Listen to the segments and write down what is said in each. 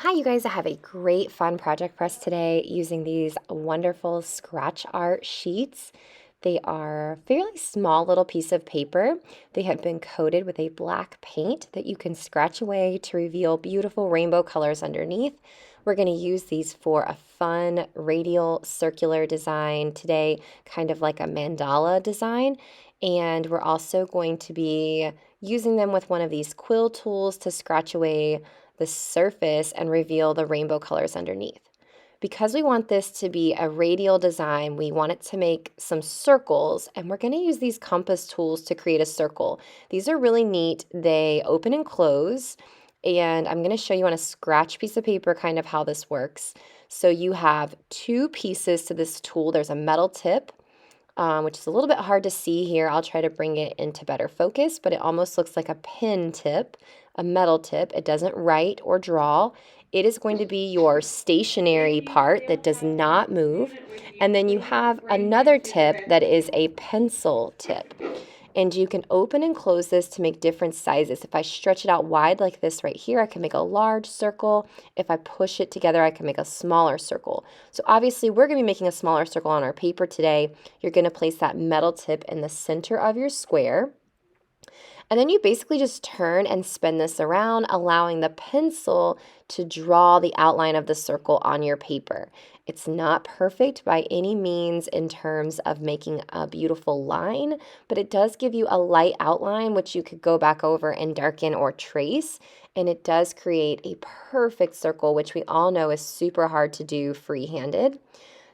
Hi, you guys. I have a great fun project for us today using these wonderful scratch art sheets. They are a fairly small little piece of paper. They have been coated with a black paint that you can scratch away to reveal beautiful rainbow colors underneath. We're going to use these for a fun radial circular design today, kind of like a mandala design. And we're also going to be using them with one of these quill tools to scratch away the surface and reveal the rainbow colors underneath. Because we want this to be a radial design, we want it to make some circles, and we're going to use these compass tools to create a circle. These are really neat. They open and close, and I'm going to show you on a scratch piece of paper kind of how this works. So you have two pieces to this tool. There's a metal tip, which is a little bit hard to see here. I'll try to bring it into better focus, but it almost looks like a pin tip, a metal tip. It doesn't write or draw. It is going to be your stationary part that does not move. And then you have another tip that is a pencil tip. And you can open and close this to make different sizes. If I stretch it out wide like this right here, I can make a large circle. If I push it together, I can make a smaller circle. So obviously we're going to be making a smaller circle on our paper today. You're going to place that metal tip in the center of your square. And then you basically just turn and spin this around, allowing the pencil to draw the outline of the circle on your paper. It's not perfect by any means in terms of making a beautiful line, but it does give you a light outline which you could go back over and darken or trace, and it does create a perfect circle, which we all know is super hard to do free-handed.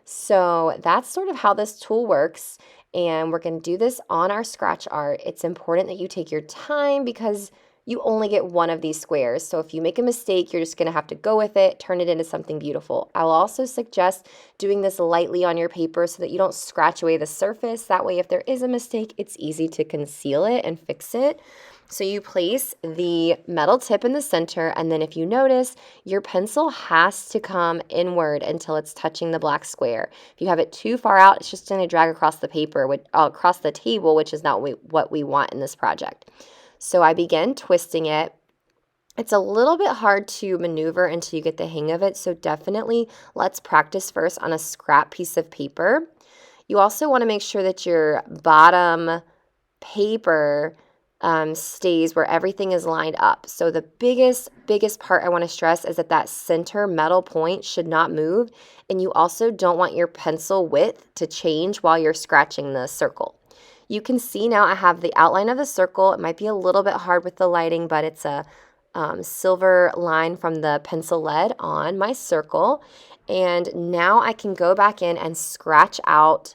So that's sort of how this tool works. And we're going to do this on our scratch art. It's important that you take your time because you only get one of these squares. So if you make a mistake, you're just going to have to go with it, turn it into something beautiful. I'll also suggest doing this lightly on your paper so that you don't scratch away the surface. That way, if there is a mistake, it's easy to conceal it and fix it. So you place the metal tip in the center, and then if you notice, your pencil has to come inward until it's touching the black square. If you have it too far out, it's just going to drag across the paper, across the table, which is not what we want in this project. So I begin twisting it. It's a little bit hard to maneuver until you get the hang of it, so definitely let's practice first on a scrap piece of paper. You also want to make sure that your bottom paper stays where everything is lined up. So the biggest part I want to stress is that center metal point should not move, and you also don't want your pencil width to change while you're scratching the circle. You can see now I have the outline of the circle. It might be a little bit hard with the lighting, but it's a silver line from the pencil lead on my circle. And now I can go back in and scratch out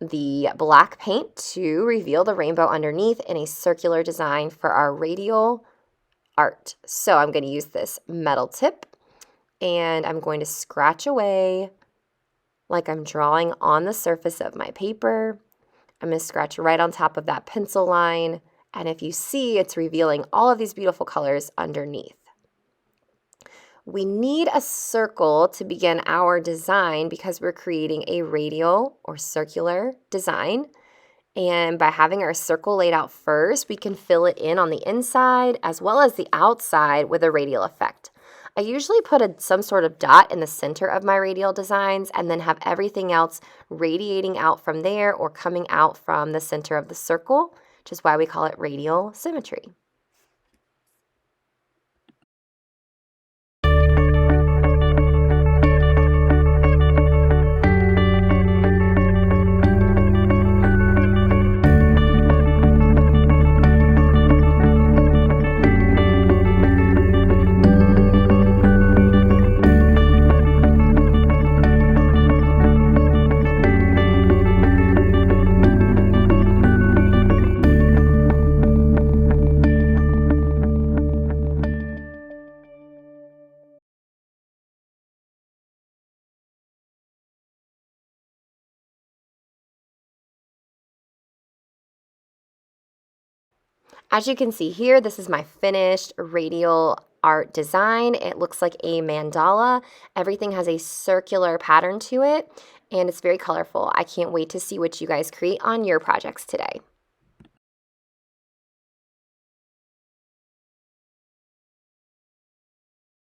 the black paint to reveal the rainbow underneath in a circular design for our radial art. So I'm going to use this metal tip and I'm going to scratch away like I'm drawing on the surface of my paper. I'm going to scratch right on top of that pencil line, and if you see, it's revealing all of these beautiful colors underneath. We need a circle to begin our design because we're creating a radial or circular design. And by having our circle laid out first, we can fill it in on the inside as well as the outside with a radial effect. I usually put some sort of dot in the center of my radial designs and then have everything else radiating out from there or coming out from the center of the circle, which is why we call it radial symmetry. As you can see here, this is my finished radial art design. It looks like a mandala. Everything has a circular pattern to it, and it's very colorful. I can't wait to see what you guys create on your projects today.